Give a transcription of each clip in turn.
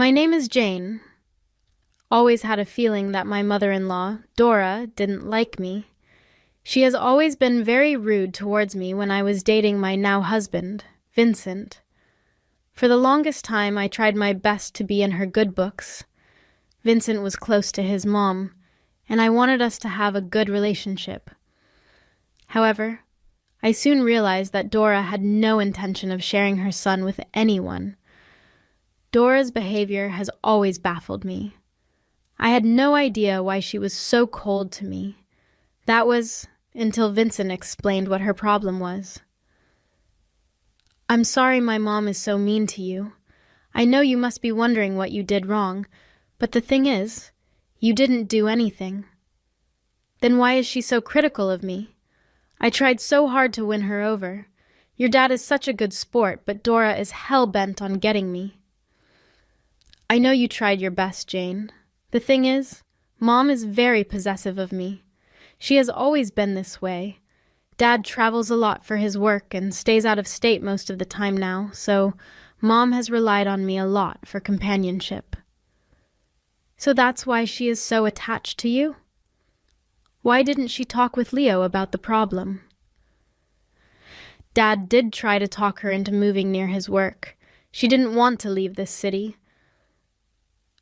My name is Jane. Always had a feeling that my mother-in-law, Dora, didn't like me. She has always been very rude towards me when I was dating my now husband, Vincent. For the longest time, I tried my best to be in her good books. Vincent was close to his mom, and I wanted us to have a good relationship. However, I soon realized that Dora had no intention of sharing her son with anyone. Dora's behavior has always baffled me. I had no idea why she was so cold to me. That was until Vincent explained what her problem was. "I'm sorry my mom is so mean to you. I know you must be wondering what you did wrong, but the thing is, you didn't do anything." "Then why is she so critical of me? I tried so hard to win her over. Your dad is such a good sport, but Dora is hell-bent on getting me." "I know you tried your best, Jane. The thing is, Mom is very possessive of me. She has always been this way. Dad travels a lot for his work and stays out of state most of the time now, so Mom has relied on me a lot for companionship." "So that's why she is so attached to you? Why didn't she talk with Leo about the problem?" "Dad did try to talk her into moving near his work. She didn't want to leave this city.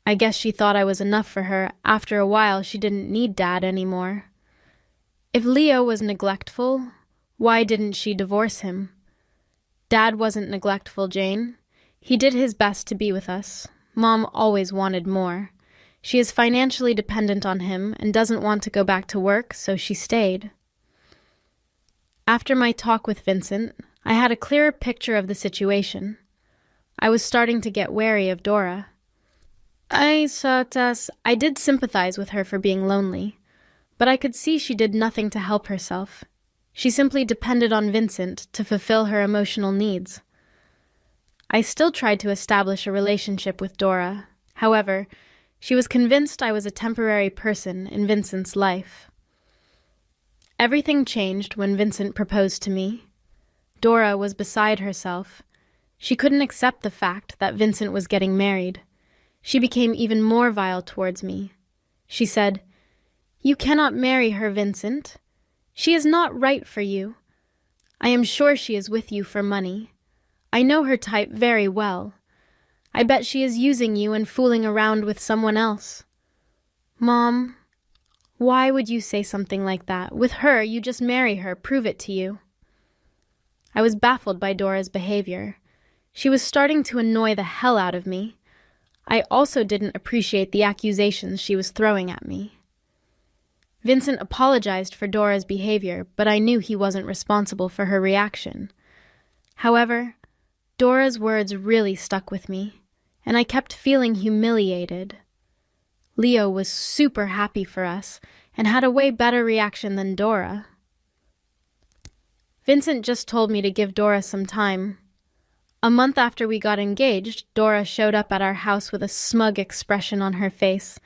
I guess she thought I was enough for her. After a while, she didn't need Dad anymore. If Leo was neglectful, why didn't she divorce him? Dad wasn't neglectful, Jane. He did his best to be with us. Mom always wanted more. She is financially dependent on him and doesn't want to go back to work, so she stayed." After my talk with Vincent, I had a clearer picture of the situation. I was starting to get wary of Dora. I did sympathize with her for being lonely, but I could see she did nothing to help herself. She simply depended on Vincent to fulfill her emotional needs. I still tried to establish a relationship with Dora. However, she was convinced I was a temporary person in Vincent's life. Everything changed when Vincent proposed to me. Dora was beside herself. She couldn't accept the fact that Vincent was getting married. She became even more vile towards me. She said, "You cannot marry her, Vincent. She is not right for you. I am sure she is with you for money. I know her type very well. I bet she is using you and fooling around with someone else." "Mom, why would you say something like that? With her, you just marry her, prove it to you." I was baffled by Dora's behavior. She was starting to annoy the hell out of me. I also didn't appreciate the accusations she was throwing at me. Vincent apologized for Dora's behavior, but I knew he wasn't responsible for her reaction. However, Dora's words really stuck with me, and I kept feeling humiliated. Leo was super happy for us and had a way better reaction than Dora. Vincent just told me to give Dora some time. A month after we got engaged, Dora showed up at our house with a smug expression on her face.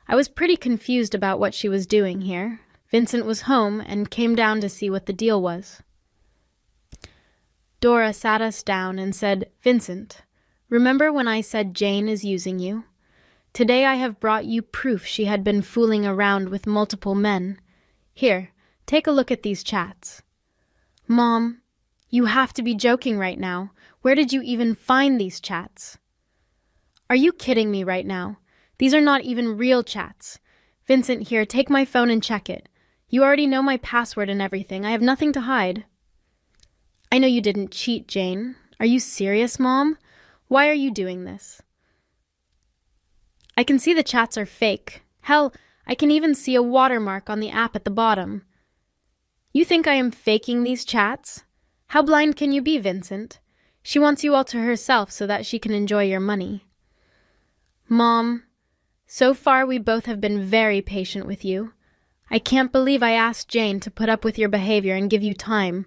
I was pretty confused about what she was doing here. Vincent was home and came down to see what the deal was. Dora sat us down and said, "Vincent, remember when I said Jane is using you? Today I have brought you proof she had been fooling around with multiple men. Here, take a look at these chats." "Mom, you have to be joking right now. Where did you even find these chats?" "Are you kidding me right now? These are not even real chats. Vincent, here, take my phone and check it. You already know my password and everything. I have nothing to hide." "I know you didn't cheat, Jane. Are you serious, Mom? Why are you doing this?" "I can see the chats are fake. Hell, I can even see a watermark on the app at the bottom. You think I am faking these chats? How blind can you be, Vincent? She wants you all to herself so that she can enjoy your money." "Mom, so far we both have been very patient with you. I can't believe I asked Jane to put up with your behavior and give you time.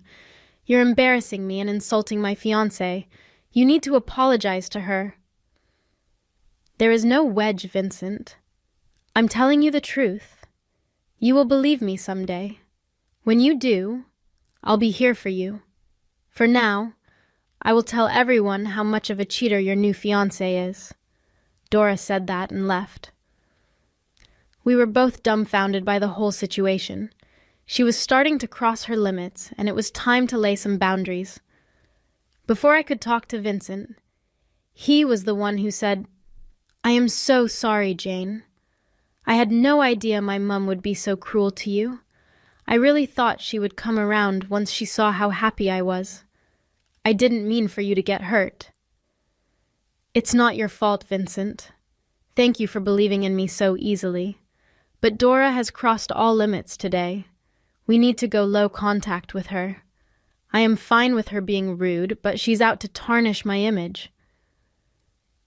You're embarrassing me and insulting my fiancé. You need to apologize to her." "There is no wedge, Vincent. I'm telling you the truth. You will believe me someday. When you do, I'll be here for you. For now, I will tell everyone how much of a cheater your new fiancé is. Dora said that and left. We were both dumbfounded by the whole situation. She was starting to cross her limits, and it was time to lay some boundaries. Before I could talk to Vincent, he was the one who said, "I am so sorry, Jane. I had no idea my mum would be so cruel to you. I really thought she would come around once she saw how happy I was. I didn't mean for you to get hurt." "It's not your fault, Vincent. Thank you for believing in me so easily. But Dora has crossed all limits today. We need to go low contact with her. I am fine with her being rude, but she's out to tarnish my image."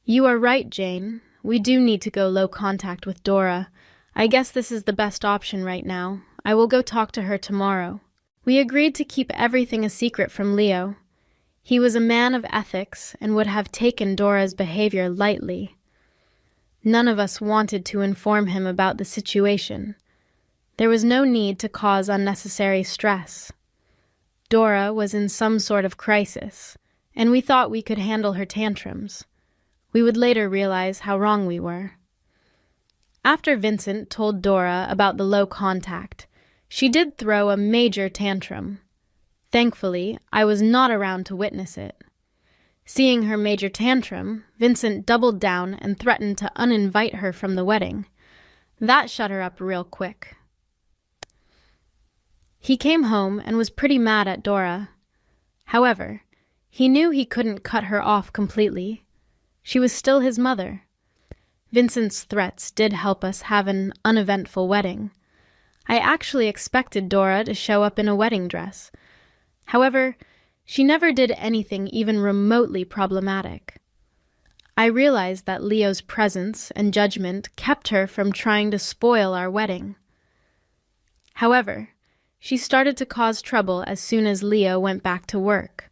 "You are right, Jane. We do need to go low contact with Dora. I guess this is the best option right now. I will go talk to her tomorrow." We agreed to keep everything a secret from Leo. He was a man of ethics and would have taken Dora's behavior lightly. None of us wanted to inform him about the situation. There was no need to cause unnecessary stress. Dora was in some sort of crisis, and we thought we could handle her tantrums. We would later realize how wrong we were. After Vincent told Dora about the low contact, she did throw a major tantrum. Thankfully, I was not around to witness it. Seeing her major tantrum, Vincent doubled down and threatened to uninvite her from the wedding. That shut her up real quick. He came home and was pretty mad at Dora. However, he knew he couldn't cut her off completely. She was still his mother. Vincent's threats did help us have an uneventful wedding. I actually expected Dora to show up in a wedding dress. However, she never did anything even remotely problematic. I realized that Leo's presence and judgment kept her from trying to spoil our wedding. However, she started to cause trouble as soon as Leo went back to work.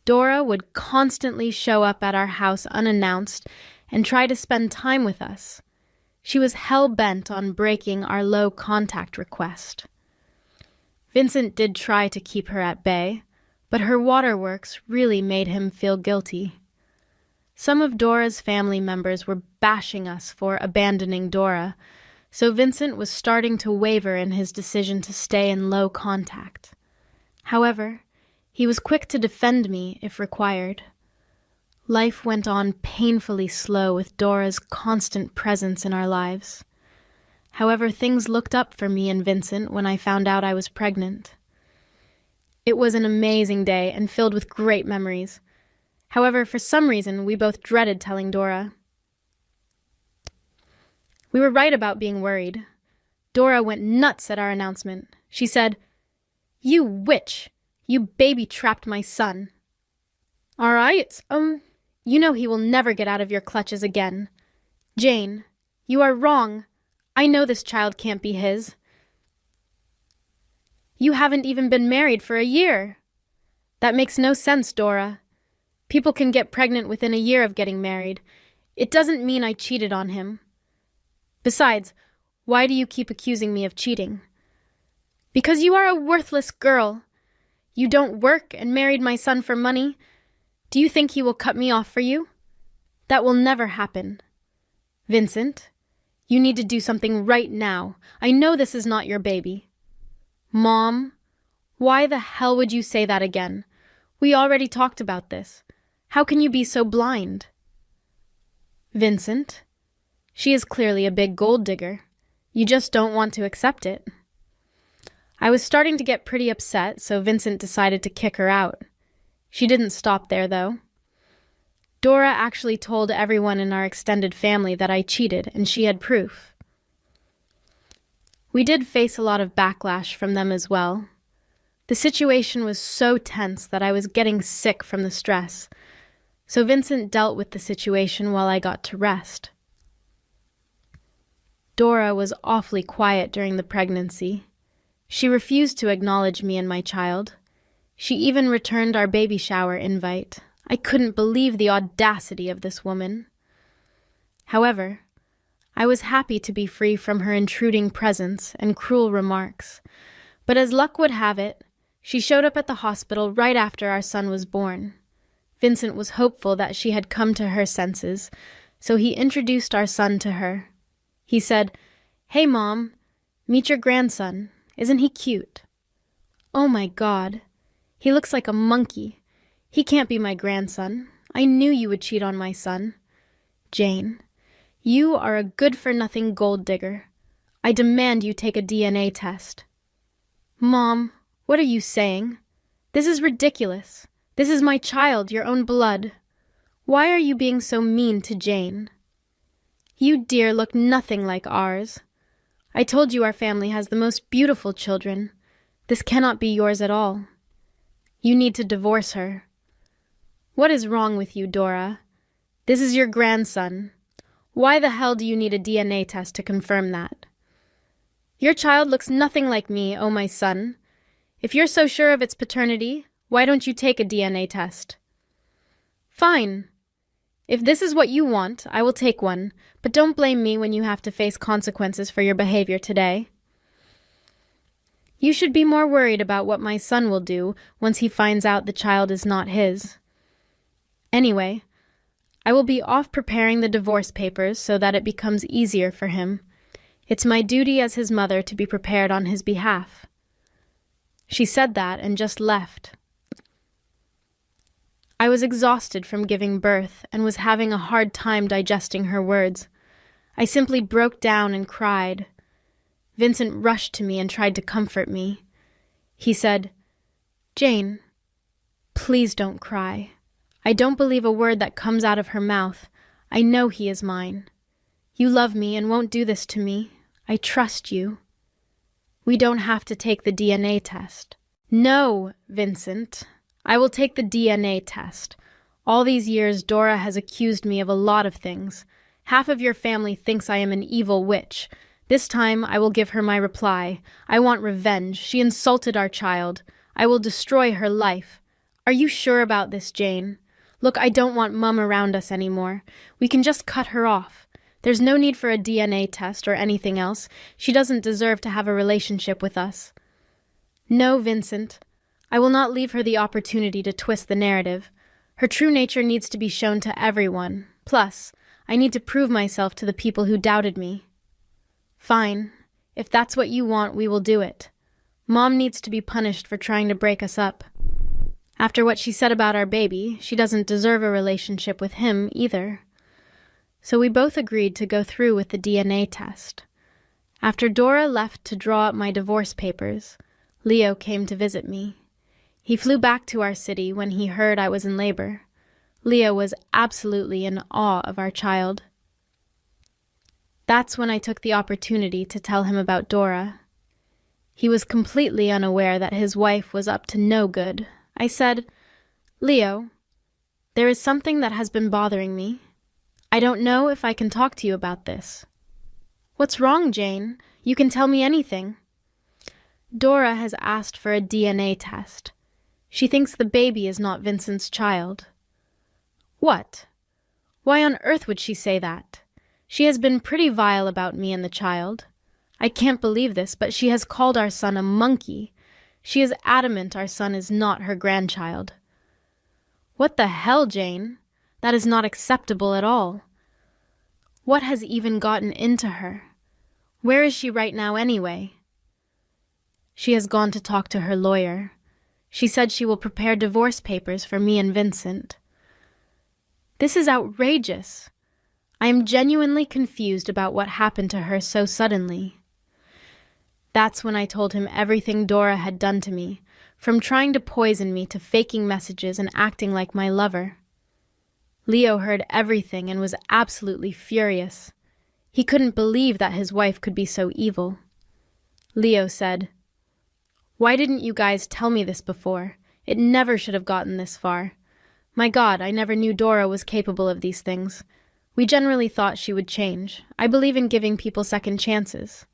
Dora would constantly show up at our house unannounced and try to spend time with us. She was hell-bent on breaking our low contact request. Vincent did try to keep her at bay, but her waterworks really made him feel guilty. Some of Dora's family members were bashing us for abandoning Dora, so Vincent was starting to waver in his decision to stay in low contact. However, he was quick to defend me if required. Life went on painfully slow with Dora's constant presence in our lives. However, things looked up for me and Vincent when I found out I was pregnant. It was an amazing day and filled with great memories. However, for some reason, we both dreaded telling Dora. We were right about being worried. Dora went nuts at our announcement. She said, "You witch! You baby-trapped my son." "All right, you know he will never get out of your clutches again. Jane, you are wrong. I know this child can't be his. You haven't even been married for a year." "That makes no sense, Dora. People can get pregnant within a year of getting married. It doesn't mean I cheated on him. Besides, why do you keep accusing me of cheating?" "Because you are a worthless girl. You don't work and married my son for money. Do you think he will cut me off for you? That will never happen. Vincent, you need to do something right now. I know this is not your baby." "Mom, why the hell would you say that again? We already talked about this. How can you be so blind?" "Vincent, she is clearly a big gold digger. You just don't want to accept it." I was starting to get pretty upset, so Vincent decided to kick her out. She didn't stop there, though. Dora actually told everyone in our extended family that I cheated, and she had proof. We did face a lot of backlash from them as well. The situation was so tense that I was getting sick from the stress, so Vincent dealt with the situation while I got to rest. Dora was awfully quiet during the pregnancy. She refused to acknowledge me and my child. She even returned our baby shower invite. I couldn't believe the audacity of this woman. However, I was happy to be free from her intruding presence and cruel remarks. But as luck would have it, she showed up at the hospital right after our son was born. Vincent was hopeful that she had come to her senses, so he introduced our son to her. He said, "Hey, Mom, meet your grandson. Isn't he cute?" Oh my God. He looks like a monkey. He can't be my grandson. I knew you would cheat on my son. Jane, you are a good-for-nothing gold digger. I demand you take a DNA test. Mom, what are you saying? This is ridiculous. This is my child, your own blood. Why are you being so mean to Jane? You dear look nothing like ours. I told you our family has the most beautiful children. This cannot be yours at all. You need to divorce her. What is wrong with you, Dora? This is your grandson. Why the hell do you need a DNA test to confirm that? Your child looks nothing like me, oh my son. If you're so sure of its paternity, why don't you take a DNA test? Fine. If this is what you want, I will take one, but don't blame me when you have to face consequences for your behavior today. You should be more worried about what my son will do once he finds out the child is not his. Anyway, I will be off preparing the divorce papers so that it becomes easier for him. It's my duty as his mother to be prepared on his behalf. She said that and just left. I was exhausted from giving birth and was having a hard time digesting her words. I simply broke down and cried. Vincent rushed to me and tried to comfort me. He said, "Jane, please don't cry. I don't believe a word that comes out of her mouth. I know he is mine. You love me and won't do this to me. I trust you. We don't have to take the DNA test." "No, Vincent. I will take the DNA test. All these years, Dora has accused me of a lot of things. Half of your family thinks I am an evil witch. This time, I will give her my reply. I want revenge. She insulted our child. I will destroy her life. Are you sure about this, Jane? Look, I don't want Mum around us anymore. We can just cut her off. There's no need for a DNA test or anything else. She doesn't deserve to have a relationship with us." "No, Vincent. I will not leave her the opportunity to twist the narrative. Her true nature needs to be shown to everyone. Plus, I need to prove myself to the people who doubted me." "Fine. If that's what you want, we will do it. Mom needs to be punished for trying to break us up. After what she said about our baby, she doesn't deserve a relationship with him either." So we both agreed to go through with the DNA test. After Dora left to draw up my divorce papers, Leo came to visit me. He flew back to our city when he heard I was in labor. Leo was absolutely in awe of our child. That's when I took the opportunity to tell him about Dora. He was completely unaware that his wife was up to no good. I said, "Leo, there is something that has been bothering me. I don't know if I can talk to you about this." "What's wrong, Jane? You can tell me anything." "Dora has asked for a DNA test. She thinks the baby is not Vincent's child." "What? Why on earth would she say that? She has been pretty vile about me and the child. I can't believe this, but she has called our son a monkey. She is adamant our son is not her grandchild." "What the hell, Jane? That is not acceptable at all. What has even gotten into her? Where is she right now anyway?" "She has gone to talk to her lawyer. She said she will prepare divorce papers for me and Vincent." "This is outrageous. I am genuinely confused about what happened to her so suddenly." That's when I told him everything Dora had done to me, from trying to poison me to faking messages and acting like my lover. Leo heard everything and was absolutely furious. He couldn't believe that his wife could be so evil. Leo said, "Why didn't you guys tell me this before? It never should have gotten this far. My God, I never knew Dora was capable of these things. We generally thought she would change. I believe in giving people second chances.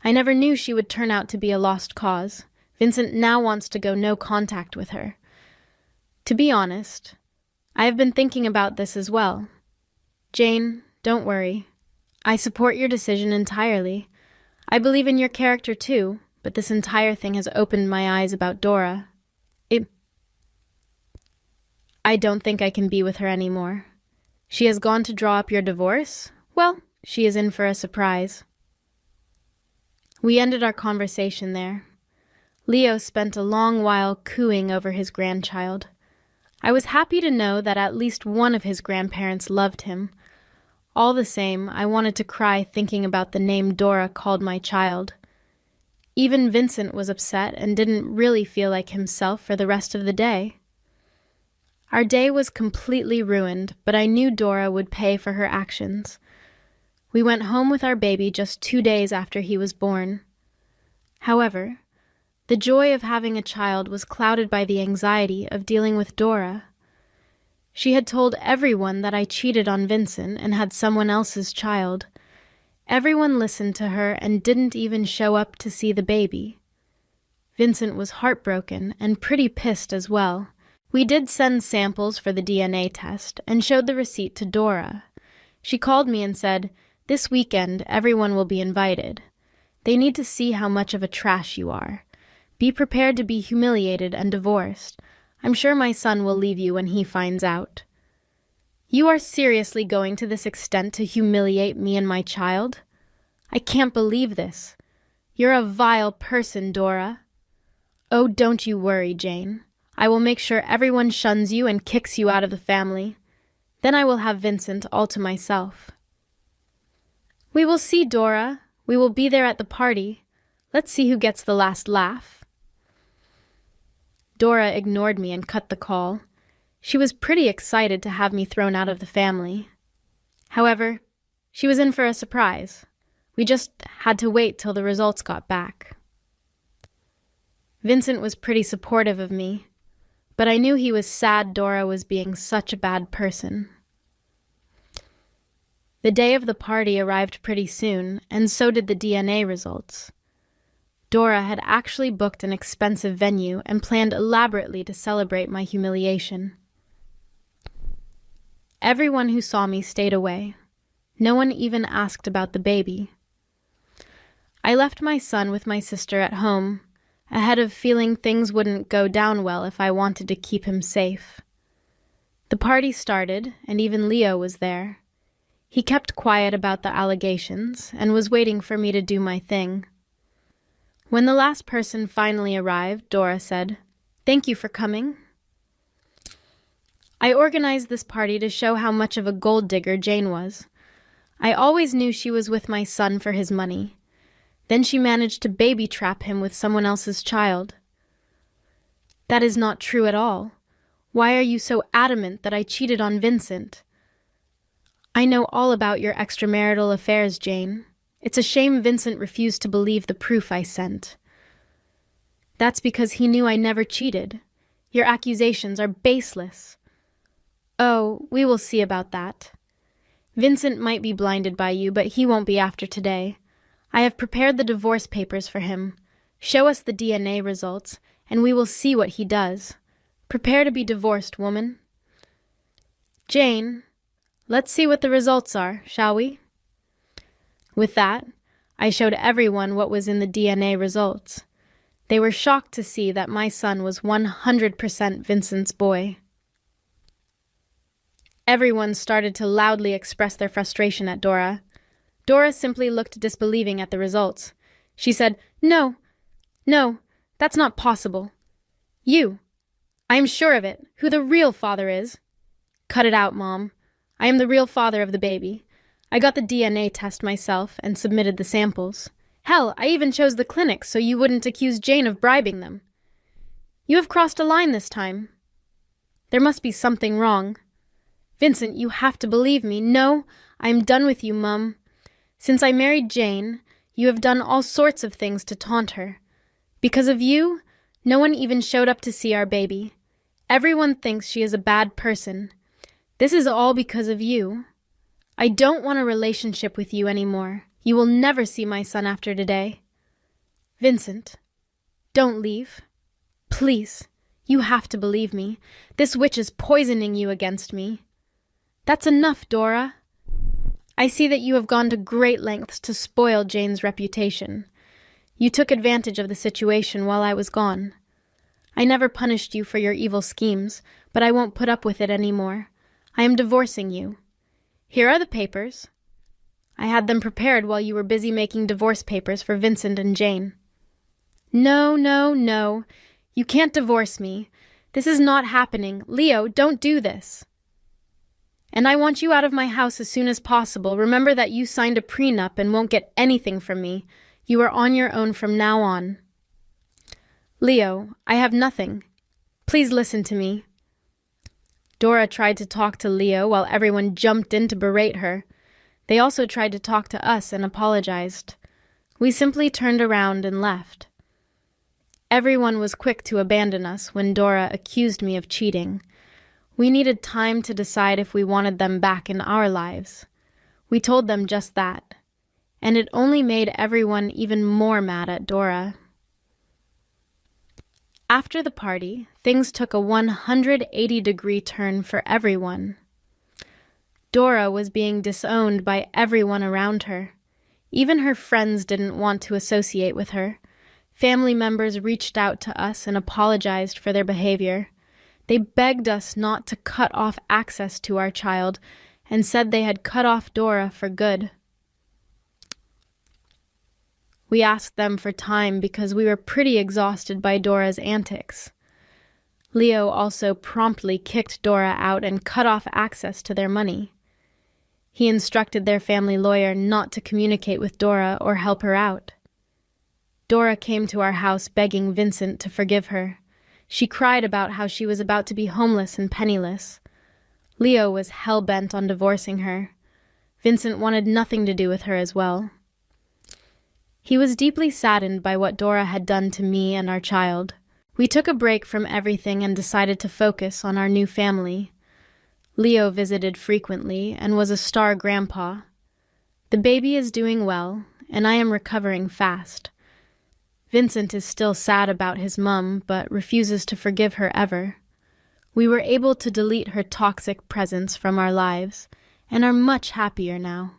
I never knew she would turn out to be a lost cause. Vincent now wants to go no contact with her. To be honest, I have been thinking about this as well. Jane, don't worry. I support your decision entirely. I believe in your character too, but this entire thing has opened my eyes about Dora. I don't think I can be with her anymore. She has gone to draw up your divorce? Well, she is in for a surprise. We ended our conversation there. Leo spent a long while cooing over his grandchild. I was happy to know that at least one of his grandparents loved him. All the same, I wanted to cry thinking about the name Dora called my child. Even Vincent was upset and didn't really feel like himself for the rest of the day. Our day was completely ruined, but I knew Dora would pay for her actions. We went home with our baby just 2 days after he was born. However, the joy of having a child was clouded by the anxiety of dealing with Dora. She had told everyone that I cheated on Vincent and had someone else's child. Everyone listened to her and didn't even show up to see the baby. Vincent was heartbroken and pretty pissed as well. We did send samples for the DNA test and showed the receipt to Dora. She called me and said, "This weekend, everyone will be invited. They need to see how much of a trash you are. Be prepared to be humiliated and divorced. I'm sure my son will leave you when he finds out." You are seriously going to this extent to humiliate me and my child? I can't believe this. You're a vile person, Dora. Oh, don't you worry, Jane. I will make sure everyone shuns you and kicks you out of the family. Then I will have Vincent all to myself. We will see, Dora. We will be there at the party. Let's see who gets the last laugh. Dora ignored me and cut the call. She was pretty excited to have me thrown out of the family. However, she was in for a surprise. We just had to wait till the results got back. Vincent was pretty supportive of me, but I knew he was sad Dora was being such a bad person. The day of the party arrived pretty soon, and so did the DNA results. Dora had actually booked an expensive venue and planned elaborately to celebrate my humiliation. Everyone who saw me stayed away. No one even asked about the baby. I left my son with my sister at home, ahead of feeling things wouldn't go down well if I wanted to keep him safe. The party started, and even Leo was there. He kept quiet about the allegations and was waiting for me to do my thing. When the last person finally arrived, Dora said, "Thank you for coming." I organized this party to show how much of a gold digger Jane was. I always knew she was with my son for his money. Then she managed to baby trap him with someone else's child. That is not true at all. Why are you so adamant that I cheated on Vincent? I know all about your extramarital affairs, Jane. It's a shame Vincent refused to believe the proof I sent. That's because he knew I never cheated. Your accusations are baseless. Oh, we will see about that. Vincent might be blinded by you, but he won't be after today. I have prepared the divorce papers for him. Show us the DNA results, and we will see what he does. Prepare to be divorced, woman. Jane, let's see what the results are, shall we? With that, I showed everyone what was in the DNA results. They were shocked to see that my son was 100% Vincent's boy. Everyone started to loudly express their frustration at Dora. Dora simply looked disbelieving at the results. She said, No, that's not possible. You. I am sure of it. Who the real father is. Cut it out, Mom. I am the real father of the baby. I got the DNA test myself and submitted the samples. Hell, I even chose the clinic so you wouldn't accuse Jane of bribing them. You have crossed a line this time. There must be something wrong. Vincent, you have to believe me. No, I am done with you, Mum. Since I married Jane, you have done all sorts of things to taunt her. Because of you, no one even showed up to see our baby. Everyone thinks she is a bad person. This is all because of you. I don't want a relationship with you anymore. You will never see my son after today. Vincent, don't leave. Please, you have to believe me. This witch is poisoning you against me. That's enough, Dora. I see that you have gone to great lengths to spoil Jane's reputation. You took advantage of the situation while I was gone. I never punished you for your evil schemes, but I won't put up with it anymore. I am divorcing you. Here are the papers. I had them prepared while you were busy making divorce papers for Vincent and Jane. No, no, no. You can't divorce me. This is not happening. Leo, don't do this. And I want you out of my house as soon as possible. Remember that you signed a prenup and won't get anything from me. You are on your own from now on. Leo, I have nothing. Please listen to me. Dora tried to talk to Leo while everyone jumped in to berate her. They also tried to talk to us and apologized. We simply turned around and left. Everyone was quick to abandon us when Dora accused me of cheating. We needed time to decide if we wanted them back in our lives. We told them just that, and it only made everyone even more mad at Dora. After the party, things took a 180-degree turn for everyone. Dora was being disowned by everyone around her. Even her friends didn't want to associate with her. Family members reached out to us and apologized for their behavior. They begged us not to cut off access to our child and said they had cut off Dora for good. We asked them for time because we were pretty exhausted by Dora's antics. Leo also promptly kicked Dora out and cut off access to their money. He instructed their family lawyer not to communicate with Dora or help her out. Dora came to our house begging Vincent to forgive her. She cried about how she was about to be homeless and penniless. Leo was hell-bent on divorcing her. Vincent wanted nothing to do with her as well. He was deeply saddened by what Dora had done to me and our child. We took a break from everything and decided to focus on our new family. Leo visited frequently and was a star grandpa. The baby is doing well, and I am recovering fast. Vincent is still sad about his mum, but refuses to forgive her ever. We were able to delete her toxic presence from our lives, and are much happier now.